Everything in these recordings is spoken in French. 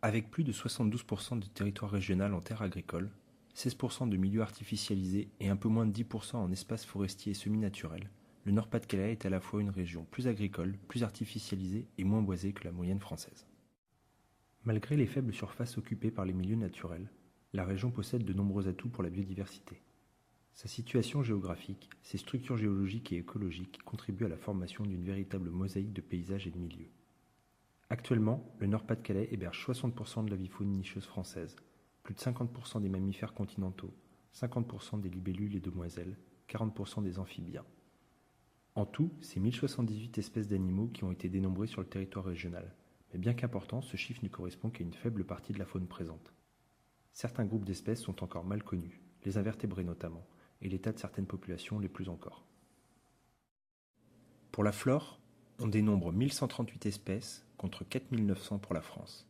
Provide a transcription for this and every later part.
Avec plus de 72% de territoire régional en terres agricoles, 16% de milieux artificialisés et un peu moins de 10% en espaces forestiers et semi-naturels, le Nord-Pas-de-Calais est à la fois une région plus agricole, plus artificialisée et moins boisée que la moyenne française. Malgré les faibles surfaces occupées par les milieux naturels, la région possède de nombreux atouts pour la biodiversité. Sa situation géographique, ses structures géologiques et écologiques contribuent à la formation d'une véritable mosaïque de paysages et de milieux. Actuellement, le Nord-Pas-de-Calais héberge 60% de la faune nicheuse française, plus de 50% des mammifères continentaux, 50% des libellules et demoiselles, 40% des amphibiens. En tout, c'est 1078 espèces d'animaux qui ont été dénombrées sur le territoire régional, mais bien qu'important, ce chiffre ne correspond qu'à une faible partie de la faune présente. Certains groupes d'espèces sont encore mal connus, les invertébrés notamment, et l'état de certaines populations l'est plus encore. Pour la flore, on dénombre 1138 espèces contre 4900 pour la France.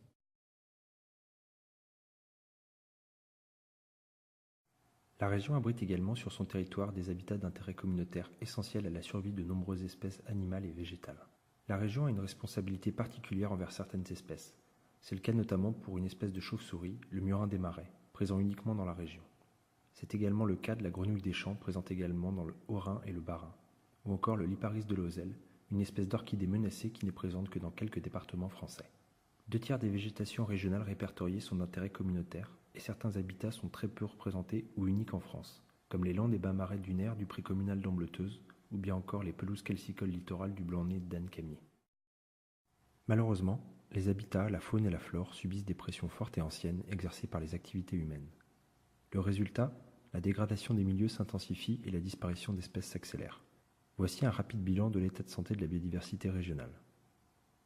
La région abrite également sur son territoire des habitats d'intérêt communautaire essentiels à la survie de nombreuses espèces animales et végétales. La région a une responsabilité particulière envers certaines espèces. C'est le cas notamment pour une espèce de chauve-souris, le murin des marais, présent uniquement dans la région. C'est également le cas de la grenouille des champs, présente également dans le Haut-Rhin et le Bas-Rhin, ou encore le Liparis de Lausel, une espèce d'orchidée menacée qui n'est présente que dans quelques départements français. 2/3 des végétations régionales répertoriées sont d'intérêt communautaire, et certains habitats sont très peu représentés ou uniques en France, comme les landes et bas-marais dunaires du pré communal d'Ambleteuse, ou bien encore les pelouses calcicoles littorales du Blanc-Nez d'Anne-Camier. Malheureusement, les habitats, la faune et la flore subissent des pressions fortes et anciennes exercées par les activités humaines. Le résultat, la dégradation des milieux s'intensifie et la disparition d'espèces s'accélère. Voici un rapide bilan de l'état de santé de la biodiversité régionale.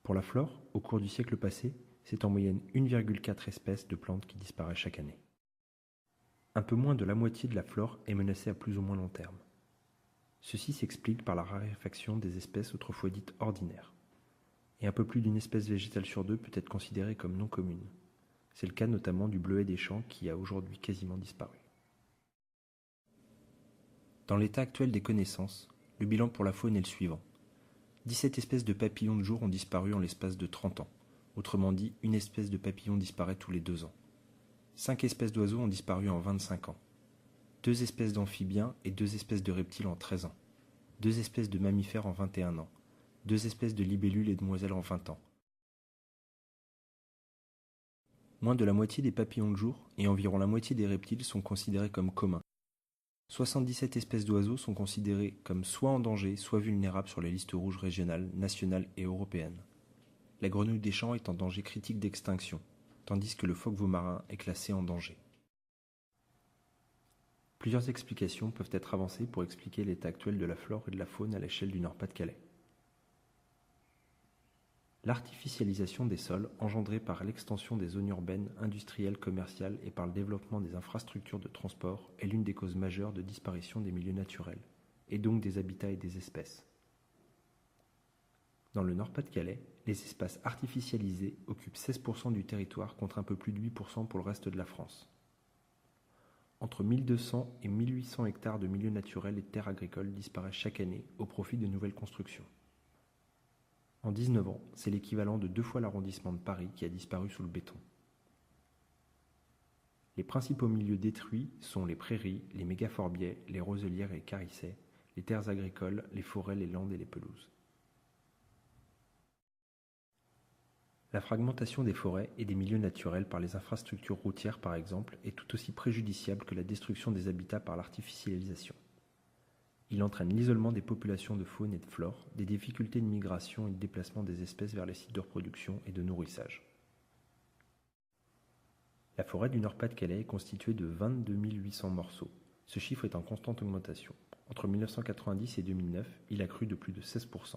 Pour la flore, au cours du siècle passé, c'est en moyenne 1,4 espèces de plantes qui disparaissent chaque année. Un peu moins de la moitié de la flore est menacée à plus ou moins long terme. Ceci s'explique par la raréfaction des espèces autrefois dites ordinaires. Et un peu plus d'une espèce végétale sur deux peut être considérée comme non commune. C'est le cas notamment du bleuet des champs qui a aujourd'hui quasiment disparu. Dans l'état actuel des connaissances, le bilan pour la faune est le suivant. 17 espèces de papillons de jour ont disparu en l'espace de 30 ans. Autrement dit, une espèce de papillon disparaît tous les 2 ans. 5 espèces d'oiseaux ont disparu en 25 ans. 2 espèces d'amphibiens et 2 espèces de reptiles en 13 ans. 2 espèces de mammifères en 21 ans. 2 espèces de libellules et demoiselles en 20 ans. Moins de la moitié des papillons de jour et environ la moitié des reptiles sont considérés comme communs. 77 espèces d'oiseaux sont considérées comme soit en danger, soit vulnérables sur les listes rouges régionales, nationales et européennes. La grenouille des champs est en danger critique d'extinction, tandis que le phoque marin est classé en danger. Plusieurs explications peuvent être avancées pour expliquer l'état actuel de la flore et de la faune à l'échelle du Nord-Pas-de-Calais. L'artificialisation des sols engendrée par l'extension des zones urbaines, industrielles, commerciales et par le développement des infrastructures de transport est l'une des causes majeures de disparition des milieux naturels, et donc des habitats et des espèces. Dans le Nord-Pas-de-Calais, les espaces artificialisés occupent 16% du territoire contre un peu plus de 8% pour le reste de la France. Entre 1200 et 1800 hectares de milieux naturels et de terres agricoles disparaissent chaque année au profit de nouvelles constructions. En 19 ans, c'est l'équivalent de 2 fois l'arrondissement de Paris qui a disparu sous le béton. Les principaux milieux détruits sont les prairies, les mégaforbiers, les roselières et les carissets, les terres agricoles, les forêts, les landes et les pelouses. La fragmentation des forêts et des milieux naturels par les infrastructures routières par exemple est tout aussi préjudiciable que la destruction des habitats par l'artificialisation. Il entraîne l'isolement des populations de faune et de flore, des difficultés de migration et de déplacement des espèces vers les sites de reproduction et de nourrissage. La forêt du Nord-Pas-de-Calais est constituée de 22 800 morceaux. Ce chiffre est en constante augmentation. Entre 1990 et 2009, il a cru de plus de 16%.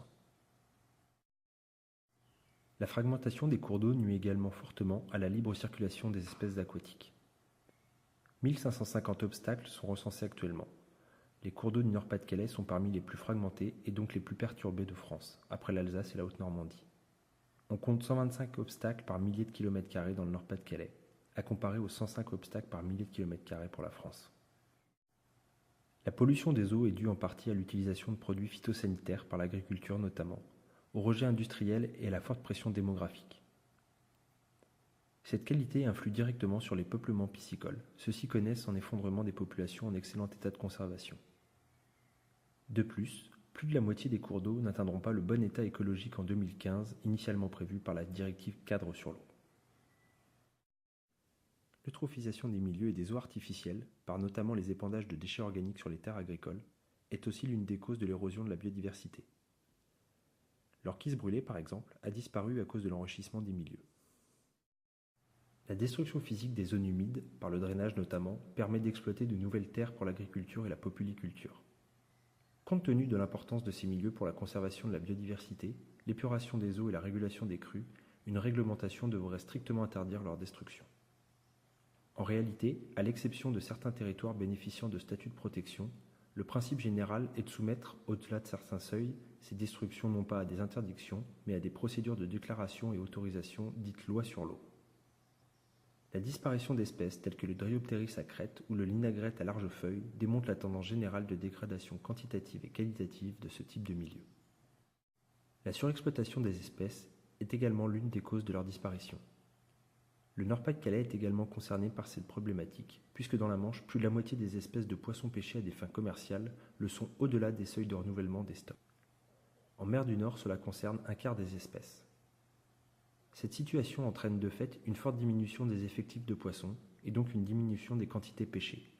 La fragmentation des cours d'eau nuit également fortement à la libre circulation des espèces aquatiques. 1550 obstacles sont recensés actuellement. Les cours d'eau du Nord-Pas-de-Calais sont parmi les plus fragmentés et donc les plus perturbés de France, après l'Alsace et la Haute-Normandie. On compte 125 obstacles par millier de kilomètres carrés dans le Nord-Pas-de-Calais, à comparer aux 105 obstacles par millier de kilomètres carrés pour la France. La pollution des eaux est due en partie à l'utilisation de produits phytosanitaires par l'agriculture notamment, au rejet industriel et à la forte pression démographique. Cette qualité influe directement sur les peuplements piscicoles. Ceux-ci connaissent un effondrement des populations en excellent état de conservation. De plus de la moitié des cours d'eau n'atteindront pas le bon état écologique en 2015, initialement prévu par la directive cadre sur l'eau. L'eutrophisation des milieux et des eaux artificielles, par notamment les épandages de déchets organiques sur les terres agricoles, est aussi l'une des causes de l'érosion de la biodiversité. L'orchis brûlée, par exemple, a disparu à cause de l'enrichissement des milieux. La destruction physique des zones humides, par le drainage notamment, permet d'exploiter de nouvelles terres pour l'agriculture et la populiculture. Compte tenu de l'importance de ces milieux pour la conservation de la biodiversité, l'épuration des eaux et la régulation des crues, une réglementation devrait strictement interdire leur destruction. En réalité, à l'exception de certains territoires bénéficiant de statuts de protection, le principe général est de soumettre, au-delà de certains seuils, ces destructions non pas à des interdictions, mais à des procédures de déclaration et autorisation dites loi sur l'eau. La disparition d'espèces telles que le Dryopteris à crête ou le Linagrette à large feuille démontre la tendance générale de dégradation quantitative et qualitative de ce type de milieu. La surexploitation des espèces est également l'une des causes de leur disparition. Le Nord-Pas-de-Calais est également concerné par cette problématique, puisque dans la Manche, plus de la moitié des espèces de poissons pêchés à des fins commerciales le sont au-delà des seuils de renouvellement des stocks. En mer du Nord, cela concerne un quart des espèces. Cette situation entraîne de fait une forte diminution des effectifs de poissons et donc une diminution des quantités pêchées.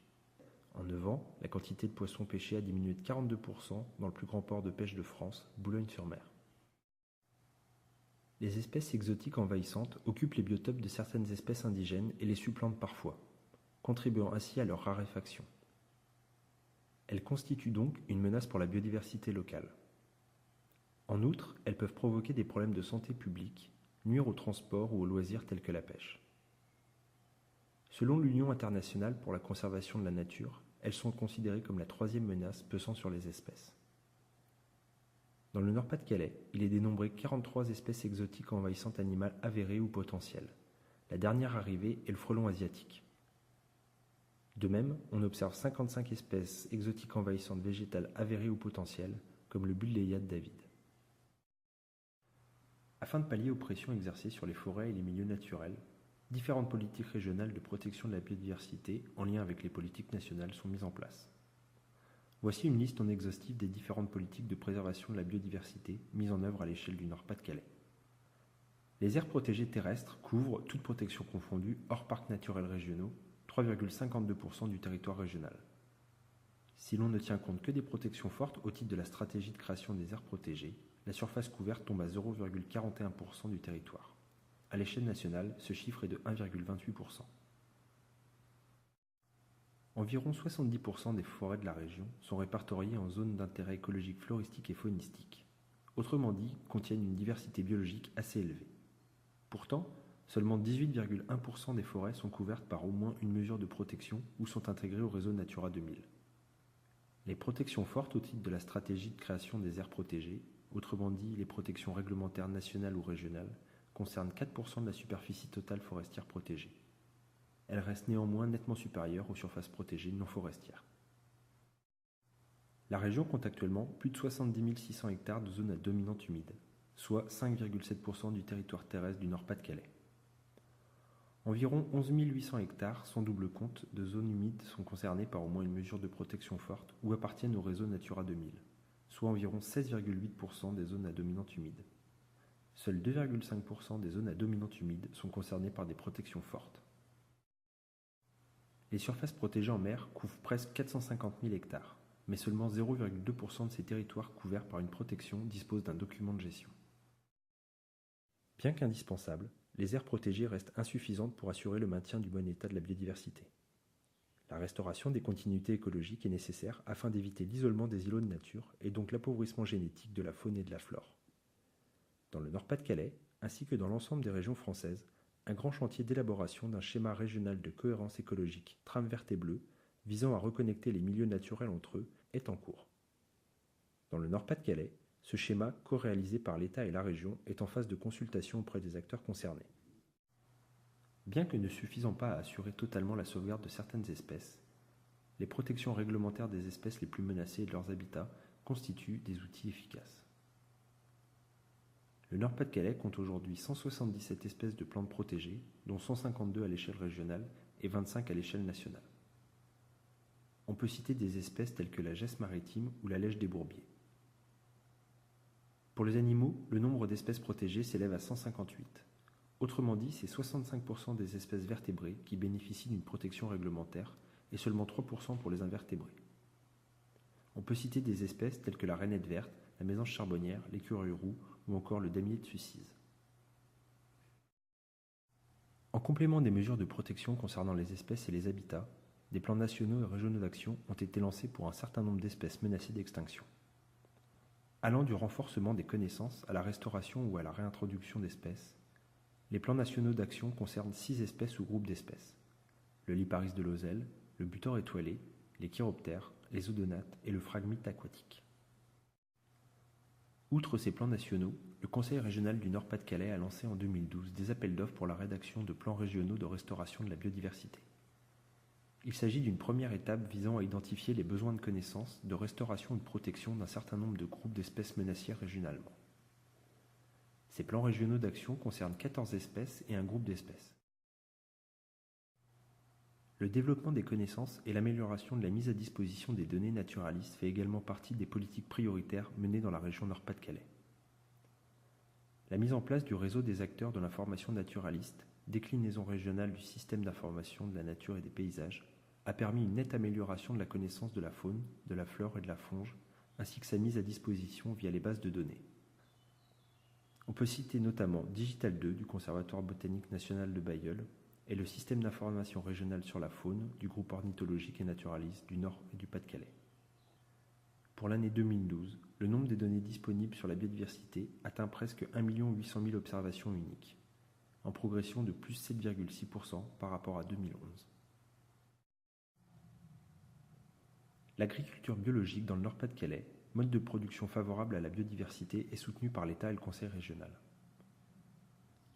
En 9 ans, la quantité de poissons pêchés a diminué de 42% dans le plus grand port de pêche de France, Boulogne-sur-Mer. Les espèces exotiques envahissantes occupent les biotopes de certaines espèces indigènes et les supplantent parfois, contribuant ainsi à leur raréfaction. Elles constituent donc une menace pour la biodiversité locale. En outre, elles peuvent provoquer des problèmes de santé publique, nuire au transport ou aux loisirs tels que la pêche. Selon l'Union internationale pour la conservation de la nature, elles sont considérées comme la troisième menace pesant sur les espèces. Dans le Nord-Pas-de-Calais, il est dénombré 43 espèces exotiques envahissantes animales avérées ou potentielles. La dernière arrivée est le frelon asiatique. De même, on observe 55 espèces exotiques envahissantes végétales avérées ou potentielles, comme le Buldéiade David. Afin de pallier aux pressions exercées sur les forêts et les milieux naturels, différentes politiques régionales de protection de la biodiversité, en lien avec les politiques nationales, sont mises en place. Voici une liste non exhaustive des différentes politiques de préservation de la biodiversité mises en œuvre à l'échelle du Nord-Pas-de-Calais. Les aires protégées terrestres couvrent, toutes protections confondues, hors parcs naturels régionaux, 3,52% du territoire régional. Si l'on ne tient compte que des protections fortes au titre de la stratégie de création des aires protégées, la surface couverte tombe à 0,41% du territoire. À l'échelle nationale, ce chiffre est de 1,28%. Environ 70% des forêts de la région sont répertoriées en zones d'intérêt écologique floristique et faunistique. Autrement dit, contiennent une diversité biologique assez élevée. Pourtant, seulement 18,1% des forêts sont couvertes par au moins une mesure de protection ou sont intégrées au réseau Natura 2000. Les protections fortes au titre de la stratégie de création des aires protégées, autrement dit les protections réglementaires nationales ou régionales, concernent 4% de la superficie totale forestière protégée. Elles restent néanmoins nettement supérieures aux surfaces protégées non forestières. La région compte actuellement plus de 70 600 hectares de zones à dominante humide, soit 5,7% du territoire terrestre du Nord-Pas-de-Calais. Environ 11 800 hectares sans double compte de zones humides sont concernés par au moins une mesure de protection forte ou appartiennent au réseau Natura 2000, soit environ 16,8% des zones à dominante humide. Seuls 2,5% des zones à dominante humide sont concernées par des protections fortes. Les surfaces protégées en mer couvrent presque 450 000 hectares, mais seulement 0,2% de ces territoires couverts par une protection disposent d'un document de gestion. Bien qu'indispensables, les aires protégées restent insuffisantes pour assurer le maintien du bon état de la biodiversité. La restauration des continuités écologiques est nécessaire afin d'éviter l'isolement des îlots de nature et donc l'appauvrissement génétique de la faune et de la flore. Dans le Nord-Pas-de-Calais, ainsi que dans l'ensemble des régions françaises, un grand chantier d'élaboration d'un schéma régional de cohérence écologique trame verte et bleue, visant à reconnecter les milieux naturels entre eux, est en cours. Dans le Nord-Pas-de-Calais, ce schéma, co-réalisé par l'État et la région, est en phase de consultation auprès des acteurs concernés. Bien que ne suffisant pas à assurer totalement la sauvegarde de certaines espèces, les protections réglementaires des espèces les plus menacées et de leurs habitats constituent des outils efficaces. Le Nord-Pas-de-Calais compte aujourd'hui 177 espèces de plantes protégées, dont 152 à l'échelle régionale et 25 à l'échelle nationale. On peut citer des espèces telles que la gesse maritime ou la lèche des bourbiers. Pour les animaux, le nombre d'espèces protégées s'élève à 158. Autrement dit, c'est 65% des espèces vertébrées qui bénéficient d'une protection réglementaire et seulement 3% pour les invertébrés. On peut citer des espèces telles que la rainette verte, la mésange charbonnière, l'écureuil roux ou encore le damier de Sucise. En complément des mesures de protection concernant les espèces et les habitats, des plans nationaux et régionaux d'action ont été lancés pour un certain nombre d'espèces menacées d'extinction. Allant du renforcement des connaissances à la restauration ou à la réintroduction d'espèces, les plans nationaux d'action concernent 6 espèces ou groupes d'espèces: le liparis de l'Ozelle, le butor étoilé, les chiroptères, les odonates et le phragmite aquatique. Outre ces plans nationaux, le Conseil régional du Nord-Pas-de-Calais a lancé en 2012 des appels d'offres pour la rédaction de plans régionaux de restauration de la biodiversité. Il s'agit d'une première étape visant à identifier les besoins de connaissances, de restauration et de protection d'un certain nombre de groupes d'espèces menacées régionalement. Ces plans régionaux d'action concernent 14 espèces et un groupe d'espèces. Le développement des connaissances et l'amélioration de la mise à disposition des données naturalistes fait également partie des politiques prioritaires menées dans la région Nord-Pas-de-Calais. La mise en place du réseau des acteurs de l'information naturaliste, déclinaison régionale du système d'information de la nature et des paysages, a permis une nette amélioration de la connaissance de la faune, de la flore et de la faune, ainsi que sa mise à disposition via les bases de données. On peut citer notamment Digital 2 du Conservatoire botanique national de Bailleul et le système d'information régional sur la faune du groupe ornithologique et naturaliste du Nord et du Pas-de-Calais. Pour l'année 2012, le nombre des données disponibles sur la biodiversité atteint presque 1 800 000 observations uniques, en progression de plus 7,6% par rapport à 2011. L'agriculture biologique dans le Nord-Pas-de-Calais, mode de production favorable à la biodiversité, est soutenue par l'État et le Conseil régional.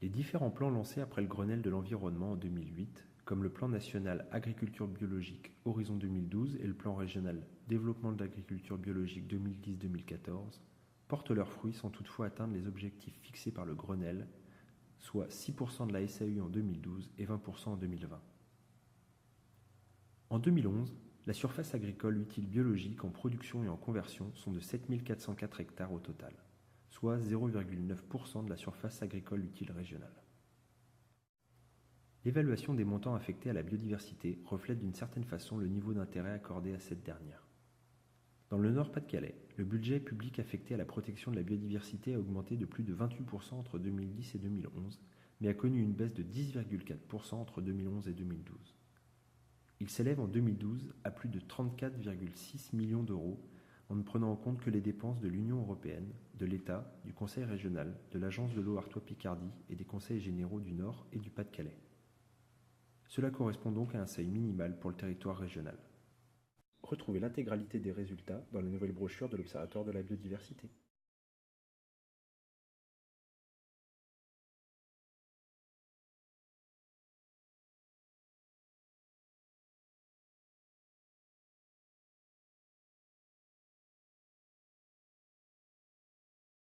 Les différents plans lancés après le Grenelle de l'environnement en 2008, comme le plan national agriculture biologique Horizon 2012 et le plan régional développement de l'agriculture biologique 2010-2014, portent leurs fruits sans toutefois atteindre les objectifs fixés par le Grenelle, soit 6% de la SAU en 2012 et 20% en 2020. En 2011, la surface agricole utile biologique en production et en conversion sont de 7 404 hectares au total, soit 0,9% de la surface agricole utile régionale. L'évaluation des montants affectés à la biodiversité reflète d'une certaine façon le niveau d'intérêt accordé à cette dernière. Dans le Nord-Pas-de-Calais, le budget public affecté à la protection de la biodiversité a augmenté de plus de 28% entre 2010 et 2011, mais a connu une baisse de 10,4% entre 2011 et 2012. Il s'élève en 2012 à plus de 34,6 millions d'euros en ne prenant en compte que les dépenses de l'Union européenne, de l'État, du Conseil régional, de l'Agence de l'eau Artois-Picardie et des conseils généraux du Nord et du Pas-de-Calais. Cela correspond donc à un seuil minimal pour le territoire régional. Retrouvez l'intégralité des résultats dans la nouvelle brochure de l'Observatoire de la biodiversité.